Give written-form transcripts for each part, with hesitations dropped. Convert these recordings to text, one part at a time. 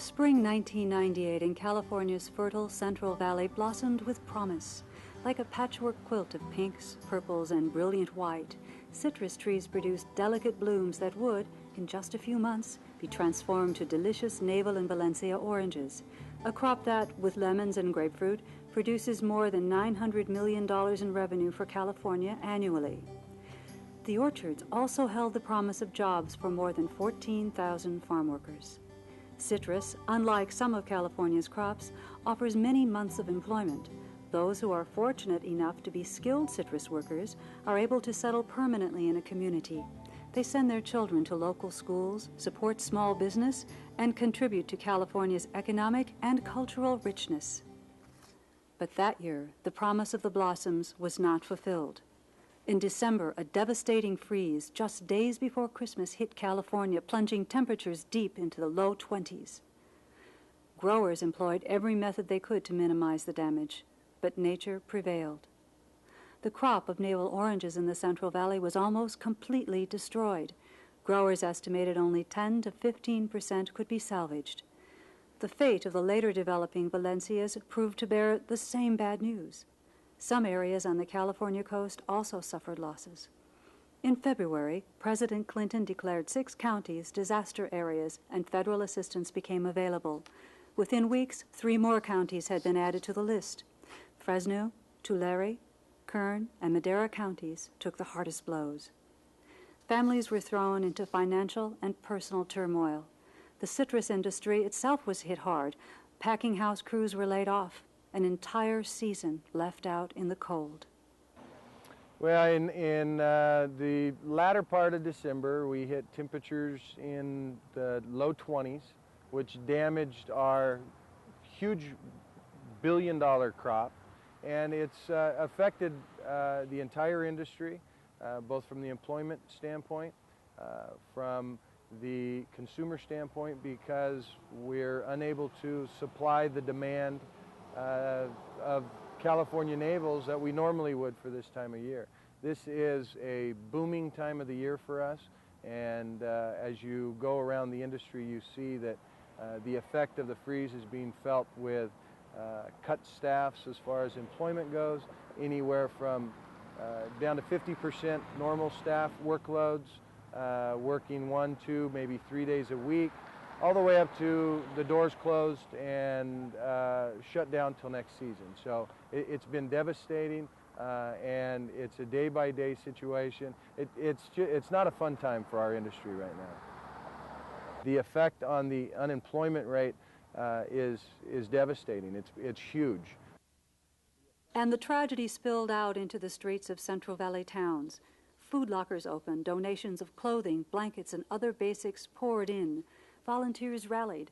Spring 1998 in California's fertile Central Valley blossomed with promise. Like a patchwork quilt of pinks, purples, and brilliant white, citrus trees produced delicate blooms that would, in just a few months, be transformed to delicious Navel and Valencia oranges, a crop that, with lemons and grapefruit, produces more than $900 million in revenue for California annually. The orchards also held the promise of jobs for more than 14,000 farm workers. Citrus, unlike some of California's crops, offers many months of employment. Those who are fortunate enough to be skilled citrus workers are able to settle permanently in a community. They send their children to local schools, support small business, and contribute to California's economic and cultural richness. But that year, the promise of the blossoms was not fulfilled. In December, a devastating freeze just days before Christmas hit California, plunging temperatures deep into the low 20s. Growers employed every method they could to minimize the damage, but nature prevailed. The crop of navel oranges in the Central Valley was almost completely destroyed. Growers estimated only 10 to 15% could be salvaged. The fate of the later developing Valencias proved to bear the same bad news. Some areas on the California coast also suffered losses. In February, President Clinton declared 6 counties disaster areas and federal assistance became available. Within weeks, 3 more counties had been added to the list. Fresno, Tulare, Kern, and Madera counties took the hardest blows. Families were thrown into financial and personal turmoil. The citrus industry itself was hit hard. Packing house crews were laid off. An entire season left out in the cold. Well, in the latter part of December, we hit temperatures in the low 20s, which damaged our huge billion-dollar crop. And it's affected the entire industry, both from the employment standpoint, from the consumer standpoint, because we're unable to supply the demand of California navels that we normally would for this time of year. This is a booming time of the year for us, and as you go around the industry, you see that the effect of the freeze is being felt with cut staffs as far as employment goes, anywhere from down to 50% normal staff workloads, working 1, 2, maybe 3 days a week, all the way up to the doors closed and shut down till next season. So it's been devastating, and it's a day-by-day situation. It's not a fun time for our industry right now. The effect on the unemployment rate is devastating. It's huge. And the tragedy spilled out into the streets of Central Valley towns. Food lockers opened, donations of clothing, blankets, and other basics poured in. Volunteers rallied,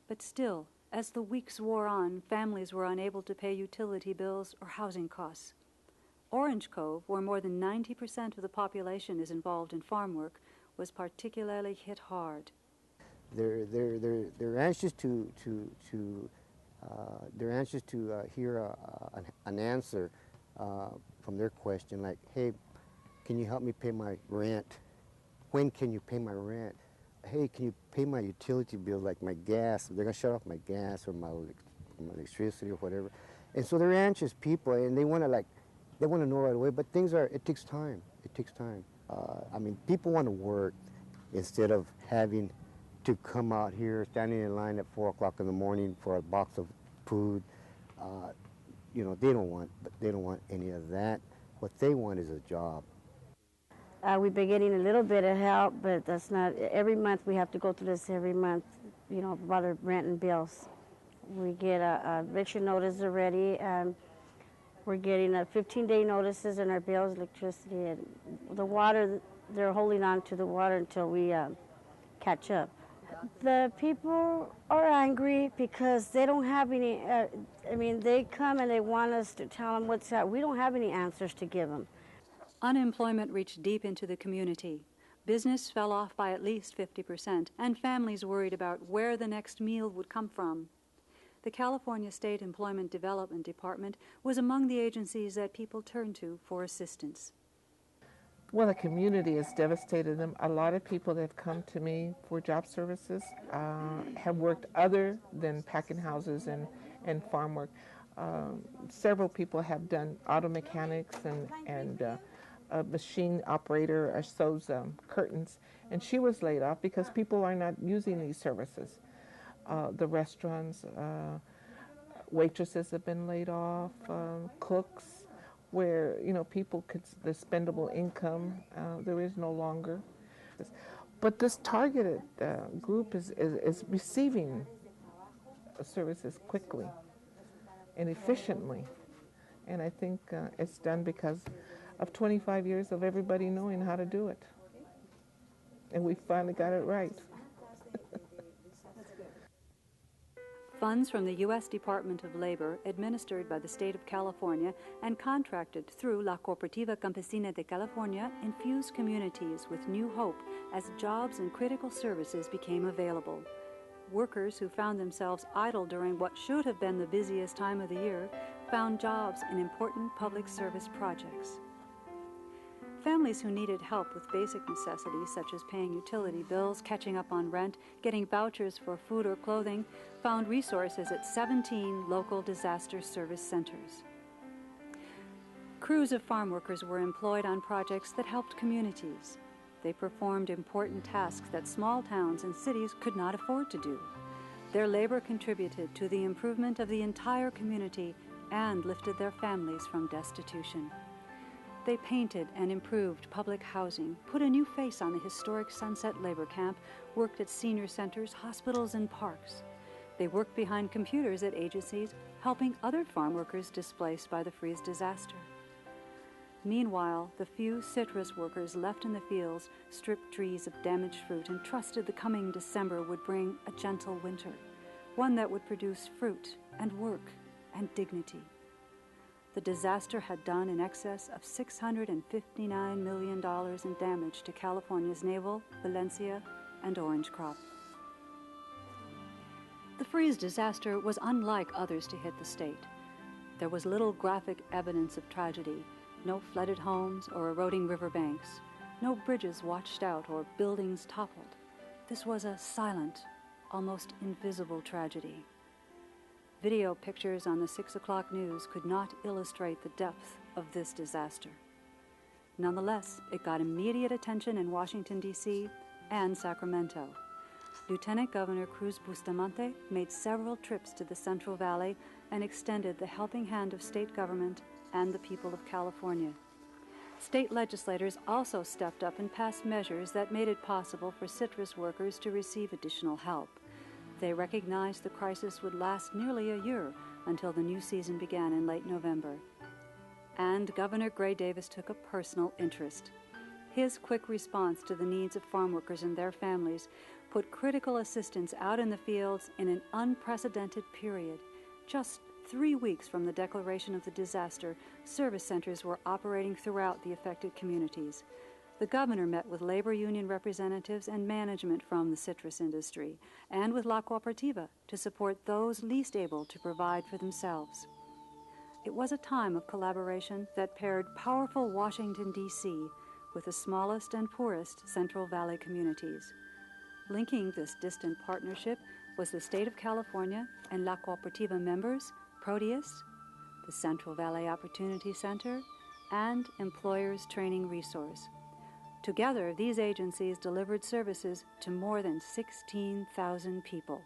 but still, as the weeks wore on, families were unable to pay utility bills or housing costs. Orange Cove, where more than 90% of the population is involved in farm work, was particularly hit hard. They're anxious to hear an answer from their question, like, hey, can you help me pay my rent? When can you pay my rent? Hey, can you pay my utility bill, like my gas? They're gonna shut off my gas or my electricity or whatever. And so they're anxious people, and they want to know right away. But it takes time. It takes time. I mean, people want to work instead of having to come out here, standing in line at 4 o'clock in the morning for a box of food. You know, they don't want any of that. What they want is a job. We've been getting a little bit of help, but that's not, every month we have to go through this every month, you know, about our rent and bills. We get a eviction notice already, and we're getting 15-day notices in our bills, electricity, and the water, they're holding on to the water until we catch up. The people are angry because they don't have any, I mean, they come and they want us to tell them what's up. We don't have any answers to give them. Unemployment reached deep into the community. Business fell off by at least 50%, and families worried about where the next meal would come from. The California State Employment Development Department was among the agencies that people turned to for assistance. Well, the community has devastated them. A lot of people that have come to me for job services have worked other than packing houses and farm work. Several people have done auto mechanics and a machine operator sews curtains, and she was laid off because people are not using these services. The restaurants, waitresses have been laid off, cooks, where people could, the spendable income there is no longer. But this targeted group is receiving services quickly and efficiently, and I think it's done because of 25 years of everybody knowing how to do it, and we finally got it right. Funds from the U.S. Department of Labor, administered by the state of California and contracted through La Cooperativa Campesina de California, infused communities with new hope as jobs and critical services became available. Workers who found themselves idle during what should have been the busiest time of the year found jobs in important public service projects. Families who needed help with basic necessities such as paying utility bills, catching up on rent, getting vouchers for food or clothing, found resources at 17 local disaster service centers. Crews of farm workers were employed on projects that helped communities. They performed important tasks that small towns and cities could not afford to do. Their labor contributed to the improvement of the entire community and lifted their families from destitution. They painted and improved public housing, put a new face on the historic Sunset Labor Camp, worked at senior centers, hospitals, and parks. They worked behind computers at agencies, helping other farm workers displaced by the freeze disaster. Meanwhile, the few citrus workers left in the fields stripped trees of damaged fruit and trusted the coming December would bring a gentle winter, one that would produce fruit and work and dignity. The disaster had done in excess of $659 million in damage to California's navel, Valencia, and orange crop. The freeze disaster was unlike others to hit the state. There was little graphic evidence of tragedy, no flooded homes or eroding riverbanks, no bridges washed out or buildings toppled. This was a silent, almost invisible tragedy. Video pictures on the 6 o'clock news could not illustrate the depth of this disaster. Nonetheless, it got immediate attention in Washington, D.C. and Sacramento. Lieutenant Governor Cruz Bustamante made several trips to the Central Valley and extended the helping hand of state government and the people of California. State legislators also stepped up and passed measures that made it possible for citrus workers to receive additional help. They recognized the crisis would last nearly a year until the new season began in late November. And Governor Gray Davis took a personal interest. His quick response to the needs of farm workers and their families put critical assistance out in the fields in an unprecedented period. Just 3 weeks from the declaration of the disaster, service centers were operating throughout the affected communities. The governor met with labor union representatives and management from the citrus industry and with La Cooperativa to support those least able to provide for themselves. It was a time of collaboration that paired powerful Washington, D.C. with the smallest and poorest Central Valley communities. Linking this distant partnership was the state of California and La Cooperativa members, Proteus, the Central Valley Opportunity Center, and Employers Training Resource. Together, these agencies delivered services to more than 16,000 people.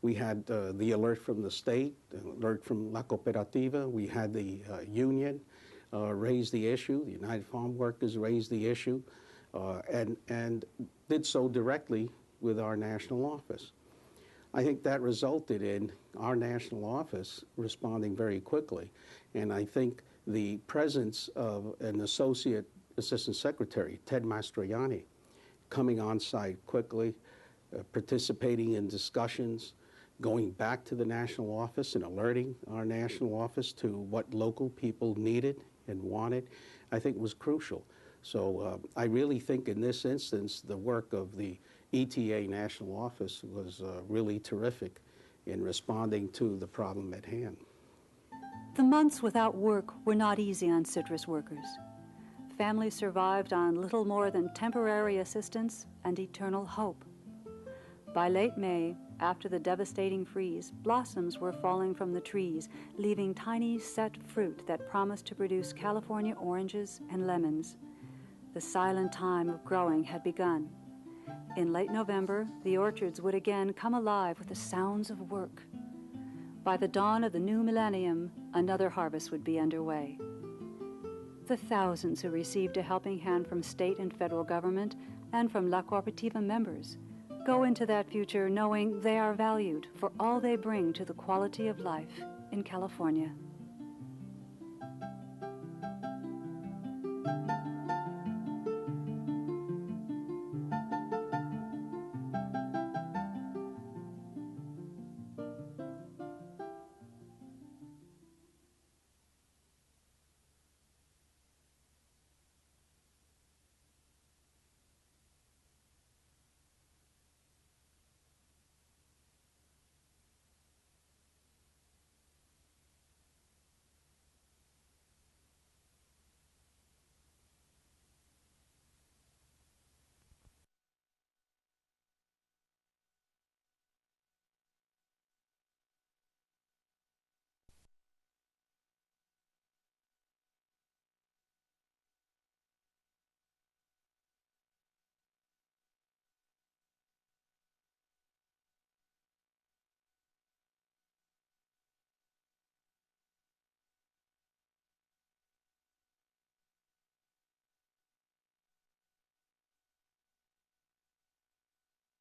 We had the alert from the state, the alert from La Cooperativa. We had the union raise the issue. The United Farm Workers raised the issue and did so directly with our national office. I think that resulted in our national office responding very quickly. And I think the presence of an associate Assistant Secretary, Ted Mastroianni, coming on site quickly, participating in discussions, going back to the national office and alerting our national office to what local people needed and wanted, I think was crucial. So I really think in this instance, the work of the ETA National Office was really terrific in responding to the problem at hand. The months without work were not easy on citrus workers. families survived on little more than temporary assistance and eternal hope. By late May, after the devastating freeze, blossoms were falling from the trees, leaving tiny set fruit that promised to produce California oranges and lemons. The silent time of growing had begun. In late November, the orchards would again come alive with the sounds of work. By the dawn of the new millennium, another harvest would be underway. The thousands who received a helping hand from state and federal government and from La Cooperativa members go into that future knowing they are valued for all they bring to the quality of life in California.